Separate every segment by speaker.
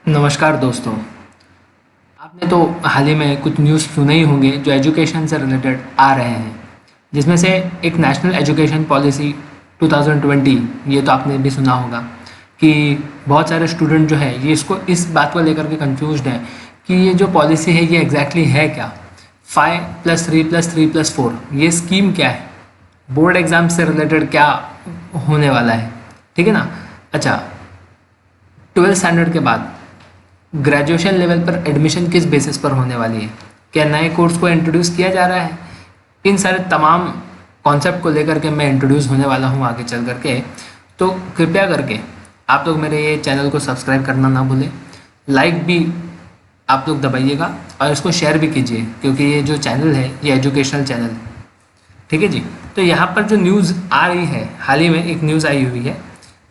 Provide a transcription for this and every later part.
Speaker 1: नमस्कार दोस्तों। आपने तो हाल ही में कुछ न्यूज़ सुने ही होंगे जो एजुकेशन से रिलेटेड आ रहे हैं, जिसमें से एक नेशनल एजुकेशन पॉलिसी 2020, ये तो आपने भी सुना होगा कि बहुत सारे स्टूडेंट जो है ये इसको इस बात को लेकर के कंफ्यूज्ड हैं कि ये जो पॉलिसी है ये एग्जैक्टली है क्या, 5+3+3+4 ये स्कीम क्या है, बोर्ड एग्ज़ाम से रिलेटेड क्या होने वाला है। ठीक है ना। अच्छा, 12th स्टैंडर्ड के बाद ग्रेजुएशन लेवल पर एडमिशन किस बेसिस पर होने वाली है, क्या नए कोर्स को इंट्रोड्यूस किया जा रहा है, इन सारे तमाम कॉन्सेप्ट को लेकर के मैं इंट्रोड्यूस होने वाला हूँ आगे चल करके। तो कृपया करके आप लोग मेरे ये चैनल को सब्सक्राइब करना ना भूलें, लाइक भी आप लोग दबाइएगा और इसको शेयर भी कीजिए, क्योंकि ये जो चैनल है ये एजुकेशनल चैनल है। ठीक है जी। तो यहाँ पर जो न्यूज़ आ रही है, हाल ही में एक न्यूज़ आई हुई है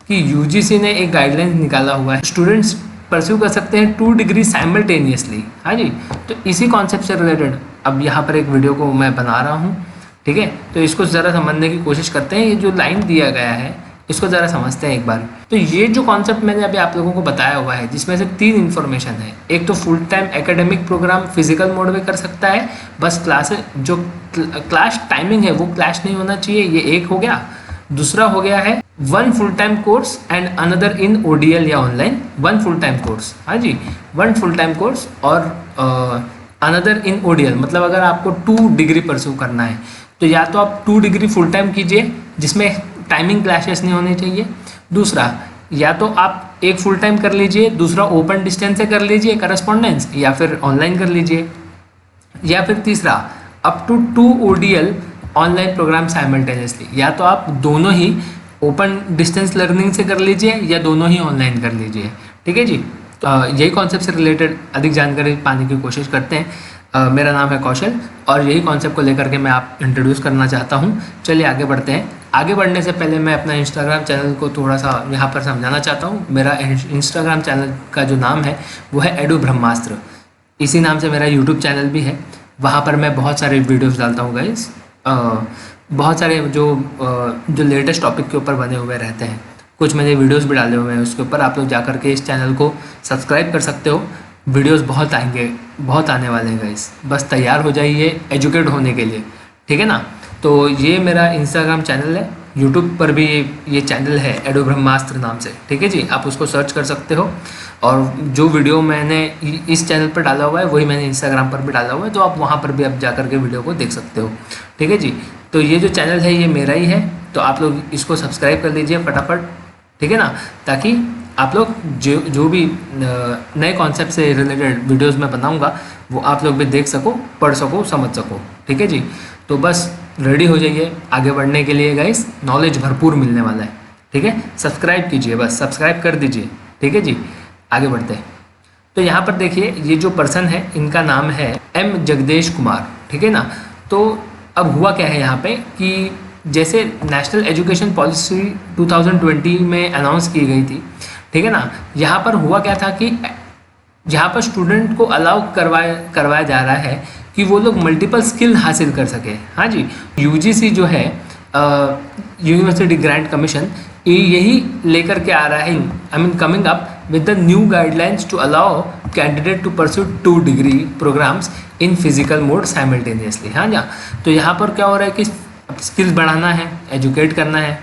Speaker 1: कि यूजीसी ने एक गाइडलाइन निकाला हुआ है, स्टूडेंट्स परस्यू कर सकते हैं 2 डिग्री साइमल्टेनियसली। हाँ जी। तो इसी कॉन्सेप्ट से रिलेटेड अब यहाँ पर एक वीडियो को मैं बना रहा हूँ। ठीक है, तो इसको ज़रा समझने की कोशिश करते हैं। ये जो लाइन दिया गया है इसको ज़रा समझते हैं एक बार। तो ये जो कॉन्सेप्ट मैंने अभी आप लोगों को बताया हुआ है, जिसमें से 3 इन्फॉर्मेशन है। एक तो full time academic program physical mode में कर सकता है, बस क्लास टाइमिंग है वो क्लैश नहीं होना चाहिए, ये एक हो गया। दूसरा हो गया है 1 full time course and another in ODL या ऑनलाइन। 1 फुल टाइम कोर्स, हाँ जी, 1 फुल टाइम कोर्स और अनदर इन ओडीएल, मतलब अगर आपको 2 डिग्री परस्यू करना है तो या तो आप 2 डिग्री फुल टाइम कीजिए जिसमें टाइमिंग क्लैशेस नहीं होने चाहिए। दूसरा, या तो आप एक फुल टाइम कर लीजिए, दूसरा ओपन डिस्टेंस से कर लीजिए करस्पॉन्डेंस, या फिर ऑनलाइन कर लीजिए। या फिर तीसरा, up to 2 ODL online program simultaneously, या तो आप दोनों ही ओपन डिस्टेंस लर्निंग से कर लीजिए या दोनों ही ऑनलाइन कर लीजिए। ठीक है जी। तो यही कॉन्सेप्ट से रिलेटेड अधिक जानकारी पाने की कोशिश करते हैं। मेरा नाम है कौशल और यही कॉन्सेप्ट को लेकर के मैं आप इंट्रोड्यूस करना चाहता हूँ। चलिए आगे बढ़ते हैं। आगे बढ़ने से पहले मैं अपना इंस्टाग्राम चैनल को थोड़ा सा यहाँ पर समझाना चाहता हूँ। मेरा इंस्टाग्राम चैनल का जो नाम है वो है एडू ब्रह्मास्त्र। इसी नाम से मेरा यूट्यूब चैनल भी है, वहाँ पर मैं बहुत सारे वीडियोज़ डालता हूँ गाइस। बहुत सारे जो लेटेस्ट टॉपिक के ऊपर बने हुए रहते हैं, कुछ मैंने वीडियोस भी डाले हुए हैं उसके ऊपर। आप लोग जा कर के इस चैनल को सब्सक्राइब कर सकते हो। वीडियोस बहुत आएंगे, बहुत आने वाले हैं गाइस, बस तैयार हो जाइए एजुकेट होने के लिए। ठीक है ना। तो ये मेरा इंस्टाग्राम चैनल है, यूट्यूब पर भी ये चैनल है एडो ब्रह्मास्त्र नाम से। ठीक है जी, आप उसको सर्च कर सकते हो। और जो वीडियो मैंने इस चैनल पर डाला हुआ है वही मैंने इंस्टाग्राम पर भी डाला हुआ है, तो आप वहाँ पर भी आप जा कर के वीडियो को देख सकते हो। ठीक है जी। तो ये जो चैनल है ये मेरा ही है, तो आप लोग इसको सब्सक्राइब कर लीजिए फटाफट। ठीक है ना, ताकि आप लोग जो भी नए कॉन्सेप्ट से रिलेटेड वीडियोस मैं बनाऊंगा वो आप लोग भी देख सको, पढ़ सको, समझ सको। ठीक है जी। तो बस रेडी हो जाइए आगे बढ़ने के लिए गाइस, नॉलेज भरपूर मिलने वाला है। ठीक है, सब्सक्राइब कीजिए, बस सब्सक्राइब कर दीजिए। ठीक है जी, आगे बढ़ते हैं। तो यहाँ पर देखिए, ये जो पर्सन है इनका नाम है एम जगदेश कुमार। ठीक है ना। तो अब हुआ क्या है यहाँ पे कि जैसे नेशनल एजुकेशन पॉलिसी 2020 में अनाउंस की गई थी, ठीक है ना, यहाँ पर हुआ क्या था कि यहाँ पर स्टूडेंट को अलाउ करवाया जा रहा है कि वो लोग मल्टीपल स्किल हासिल कर सके। हाँ जी, यूजीसी जो है यूनिवर्सिटी ग्रांट कमीशन यही लेकर के आ रहा है, I mean coming up with the new guidelines to allow candidate to pursue 2 degree programs in physical mode simultaneously. हाँ जी। तो यहाँ पर क्या हो रहा है कि स्किल्स बढ़ाना है, एजुकेट करना है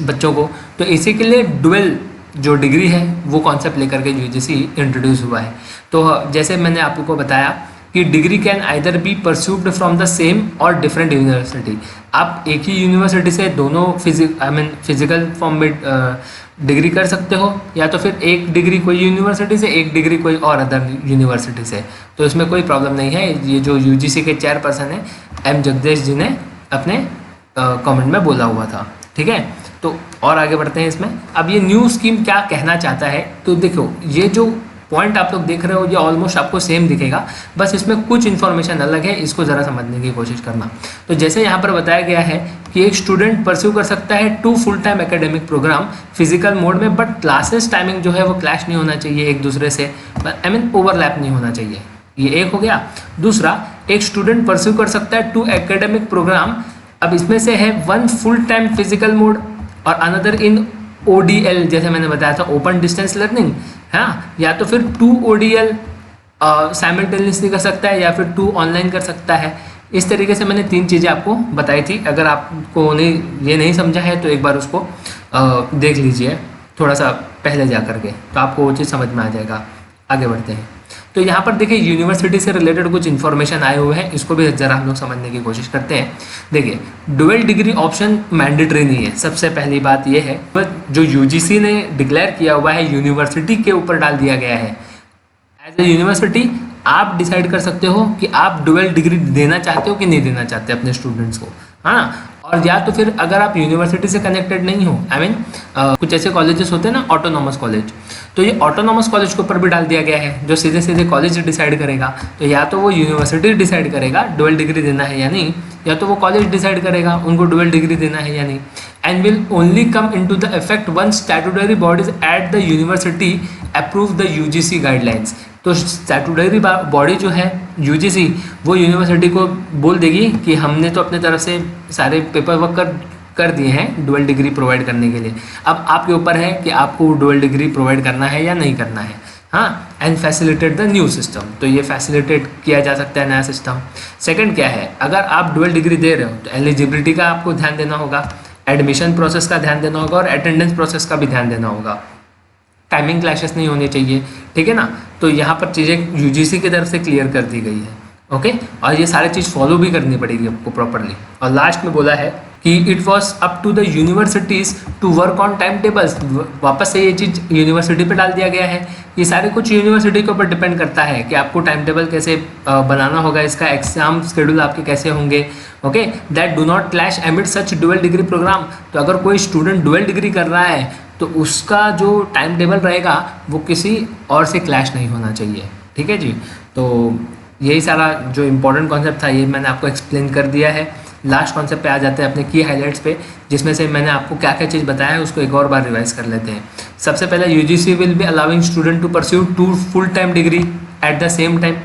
Speaker 1: बच्चों को, तो इसी के लिए डुअल जो डिग्री है वो कॉन्सेप्ट लेकर के यूजीसी इंट्रोड्यूस हुआ है। तो जैसे मैंने आपको बताया कि degree can either be pursued from the same और डिफरेंट यूनिवर्सिटी। आप एक ही यूनिवर्सिटी से दोनों फिजिकल फॉर्म में डिग्री कर सकते हो, या तो फिर एक डिग्री कोई यूनिवर्सिटी से, एक डिग्री कोई और अदर यूनिवर्सिटी से, तो इसमें कोई प्रॉब्लम नहीं है। ये जो यूजीसी के चेयरपर्सन है एम जगदेश जी ने अपने कमेंट में बोला हुआ था। ठीक है, तो और आगे बढ़ते हैं इसमें। अब ये न्यू स्कीम क्या कहना चाहता है, तो देखो ये जो पॉइंट आप लोग देख रहे हो ये ऑलमोस्ट आपको सेम दिखेगा, बस इसमें कुछ इन्फॉर्मेशन अलग है, इसको ज़रा समझने की कोशिश करना। तो जैसे यहाँ पर बताया गया है कि एक स्टूडेंट परस्यू कर सकता है 2 full time academic program physical mode में, बट क्लासेस टाइमिंग जो है वो क्लैश नहीं होना चाहिए एक दूसरे से, आई मीन ओवरलैप नहीं होना चाहिए। ये एक हो गया। दूसरा, एक स्टूडेंट परस्यू कर सकता है 2 एकेडमिक प्रोग्राम, अब इसमें से है 1 फुल टाइम फिजिकल मोड और अनदर इन ODL जैसे मैंने बताया था, ओपन डिस्टेंस लर्निंग, हाँ, या तो फिर 2 ODL साइमल्टेनियसली कर सकता है, या फिर 2 ऑनलाइन कर सकता है। इस तरीके से मैंने 3 चीज़ें आपको बताई थी। अगर आपको ये नहीं समझा है तो एक बार उसको देख लीजिए थोड़ा सा पहले जा करके, तो आपको वो चीज़ समझ में आ जाएगा। आगे बढ़ते हैं। तो यहाँ पर देखिए यूनिवर्सिटी से रिलेटेड कुछ इन्फॉर्मेशन आए हुए हैं, इसको भी ज़रा हम लोग समझने की कोशिश करते हैं। देखिए डुअल डिग्री ऑप्शन मैंडेटरी नहीं है, सबसे पहली बात ये है। जो UGC ने डिक्लेयर किया हुआ है यूनिवर्सिटी के ऊपर डाल दिया गया है। एज ए यूनिवर्सिटी आप डिसाइड कर सकते हो कि आप डुअल डिग्री देना चाहते हो कि नहीं देना चाहते अपने स्टूडेंट्स को, हाँ। और या तो फिर अगर आप यूनिवर्सिटी से कनेक्टेड नहीं हो, आई मीन कुछ ऐसे कॉलेजेस होते हैं ना ऑटोनॉमस कॉलेज, तो ये ऑटोनॉमस कॉलेज के ऊपर भी डाल दिया गया है, जो सीधे सीधे कॉलेज डिसाइड करेगा। तो या तो वो यूनिवर्सिटी डिसाइड करेगा डुअल डिग्री देना है या नहीं, या तो वो कॉलेज डिसाइड करेगा उनको डुअल डिग्री देना है या नहीं। And will only come into the effect one statutory bodies at the university approve the UGC guidelines. तो स्टैट्यूटरी बॉडी जो है UGC, वो यूनिवर्सिटी को बोल देगी कि हमने तो अपने तरफ से सारे पेपर वर्क कर दिए हैं डुअल डिग्री प्रोवाइड करने के लिए। अब आपके ऊपर है कि आपको डुअल डिग्री प्रोवाइड करना है या नहीं करना है, हाँ। And facilitate the new system, तो ये फैसिलिटेट किया जा सकता है नया सिस्टम। सेकंड क्या है, अगर आप डुअल डिग्री दे रहे हो तो एलिजिबिलिटी का आपको ध्यान देना होगा, एडमिशन प्रोसेस का ध्यान देना होगा, और अटेंडेंस प्रोसेस का भी ध्यान देना होगा। टाइमिंग क्लैशेस नहीं होने चाहिए, ठीक है ना। तो यहाँ पर चीज़ें UGC की तरफ से क्लियर कर दी गई है, ओके। और ये सारी चीज़ फॉलो भी करनी पड़ेगी आपको प्रॉपरली। और लास्ट में बोला है कि it was up to the universities to work on time tables. वापस से ये चीज़ यूनिवर्सिटी पे डाल दिया गया है। ये सारे कुछ यूनिवर्सिटी के ऊपर डिपेंड करता है कि आपको टाइम टेबल कैसे बनाना होगा, इसका एग्जाम शेड्यूल आपके कैसे होंगे, okay. That do not clash amid such dual degree program. तो अगर कोई स्टूडेंट डुअल डिग्री कर रहा है तो उसका जो टाइम टेबल रहेगा वो किसी और से क्लैश नहीं होना चाहिए, ठीक है जी। तो यही सारा जो इम्पोर्टेंट कॉन्सेप्ट था ये मैंने आपको एक्सप्लेन कर दिया है। लास्ट कॉन्सेप्ट पे आ जाते हैं अपने की हाइलाइट्स पे, जिसमें से मैंने आपको क्या क्या चीज़ बताया है उसको एक और बार रिवाइज कर लेते हैं। सबसे पहले UGC will be allowing student to pursue 2 full time degree at the same time.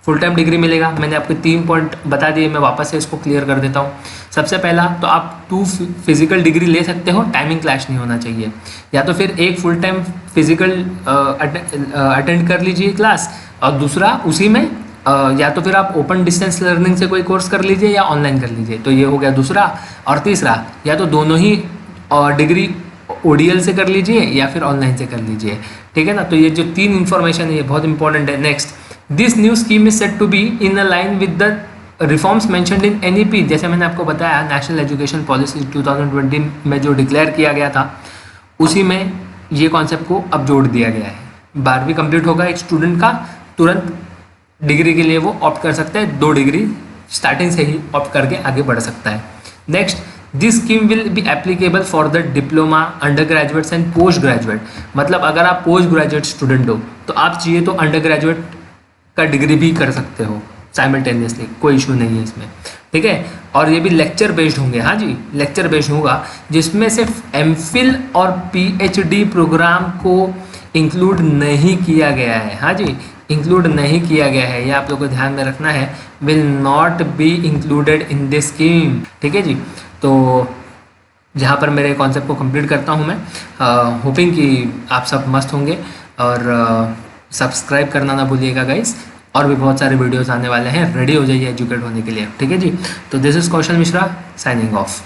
Speaker 1: Full time degree मिलेगा, मैंने आपको 3 पॉइंट बता दिए, मैं वापस से इसको क्लियर कर देता हूँ। सबसे पहला तो आप 2 फिजिकल डिग्री ले सकते हो, टाइमिंग क्लैश नहीं होना चाहिए, या तो फिर एक फुल टाइम फिजिकल अटेंड कर लीजिए क्लास, और दूसरा उसी में या तो फिर आप ओपन डिस्टेंस लर्निंग से कोई कोर्स कर लीजिए या ऑनलाइन कर लीजिए, तो ये हो गया दूसरा। और तीसरा या तो दोनों ही डिग्री ODL से कर लीजिए या फिर ऑनलाइन से कर लीजिए, ठीक है ना। तो ये जो 3 इन्फॉर्मेशन है ये बहुत इंपॉर्टेंट है। Next, this new scheme is set to be in a line with the reforms mentioned in NEP। जैसे मैंने आपको बताया नेशनल एजुकेशन पॉलिसी 2020 में जो डिक्लेयर किया गया था उसी में ये कॉन्सेप्ट को अब जोड़ दिया गया है। 12वीं कंप्लीट होगा एक स्टूडेंट का, तुरंत डिग्री के लिए वो ऑप्ट कर सकता है, 2 डिग्री स्टार्टिंग से ही ऑप्ट करके आगे बढ़ सकता है। Next, this scheme will be applicable for the diploma, under graduates and post graduate. मतलब अगर आप पोस्ट ग्रेजुएट स्टूडेंट हो तो आप चाहिए तो अंडर ग्रेजुएट का डिग्री भी कर सकते हो साइमल्टेनियसली, कोई इशू नहीं है इसमें, ठीक है। और ये भी लेक्चर बेस्ड होंगे, हाँ जी, लेक्चर बेस्ड होगा, जिसमें सिर्फ MPhil और PhD प्रोग्राम को इंक्लूड नहीं किया गया है, हाँ जी, इंक्लूड नहीं किया गया है, ये आप लोगों को ध्यान में रखना है। Will not be included in this scheme, ठीक है जी। तो जहाँ पर मेरे कॉन्सेप्ट को कंप्लीट करता हूँ मैं, होपिंग कि आप सब मस्त होंगे, और सब्सक्राइब करना ना भूलिएगा गाइस। और भी बहुत सारे वीडियोस आने वाले हैं, रेडी हो जाइए एजुकेट होने के लिए, ठीक है जी। तो this is Kaushal Mishra signing off.